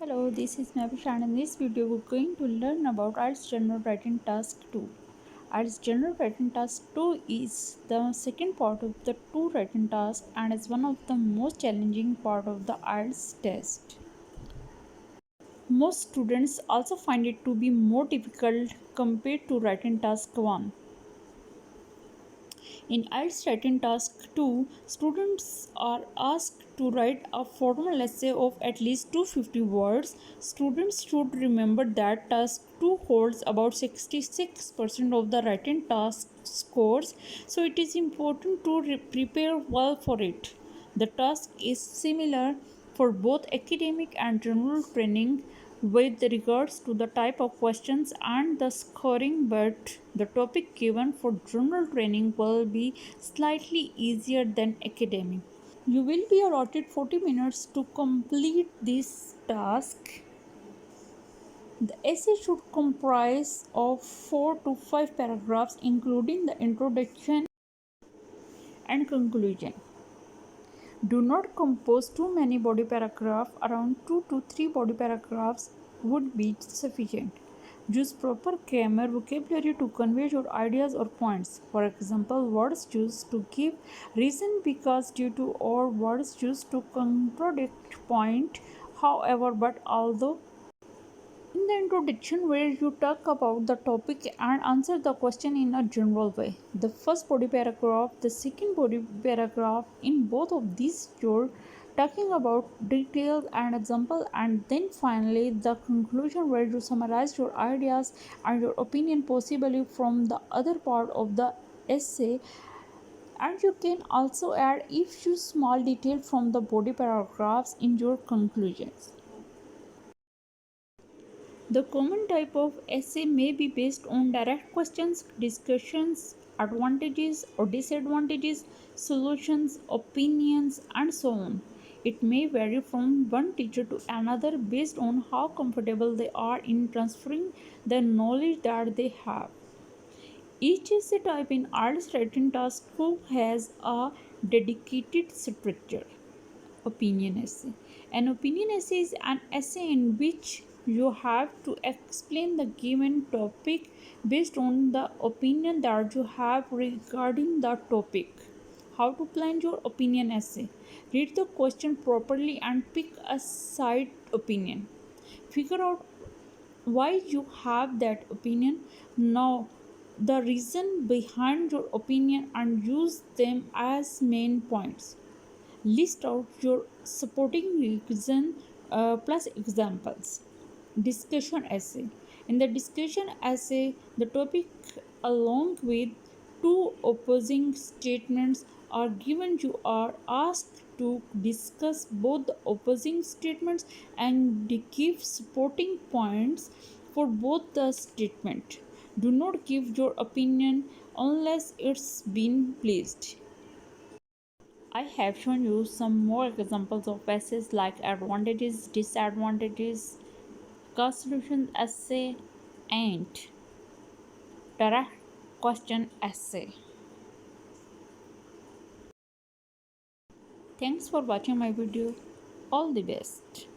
Hello, this is Mavish and in this video we're going to learn about IELTS General Writing Task 2. IELTS General Writing Task 2 is the second part of the two writing tasks and is one of the most challenging part of the IELTS test. Most students also find it to be more difficult compared to writing task 1. In IELTS Writing Task 2, students are asked to write a formal essay of at least 250 words. Students should remember that Task 2 holds about 66% of the writing task scores, so it is important to prepare well for it. The task is similar for both academic and general training with regards to the type of questions and the scoring, but the topic given for general training will be slightly easier than academic. You will be allotted 40 minutes to complete this task. The essay should comprise of 4 to 5 paragraphs including the introduction and conclusion. Do not compose too many body paragraphs, around 2 to 3 body paragraphs would be sufficient. Use proper grammar vocabulary to convey your ideas or points. For example, words used to give reason, because, due to, or words used to contradict point, however, but, although. In the introduction, where you talk about the topic and answer the question in a general way. The first body paragraph, the second body paragraph, in both of these you're talking about details and example, and then finally the conclusion where you summarize your ideas and your opinion possibly from the other part of the essay. And you can also add a few small details from the body paragraphs in your conclusions. The common type of essay may be based on direct questions, discussions, advantages or disadvantages, solutions, opinions, and so on. It may vary from one teacher to another based on how comfortable they are in transferring the knowledge that they have. Each essay type in IELTS Writing Task 2 has a dedicated structure. Opinion essay. An opinion essay is an essay in which you have to explain the given topic based on the opinion that you have regarding the topic. How to plan your opinion essay. Read the question properly and pick a side opinion. Figure out why you have that opinion. Now, the reason behind your opinion and use them as main points. List out your supporting reason plus examples. Discussion essay. In the discussion essay, the topic along with two opposing statements are given. You are asked to discuss both the opposing statements and give supporting points for both the statement. Do not give your opinion unless it's been placed. I have shown you some more examples of essays like advantages, disadvantages, solution essay, and direct question essay. Thanks for watching my video. All the best.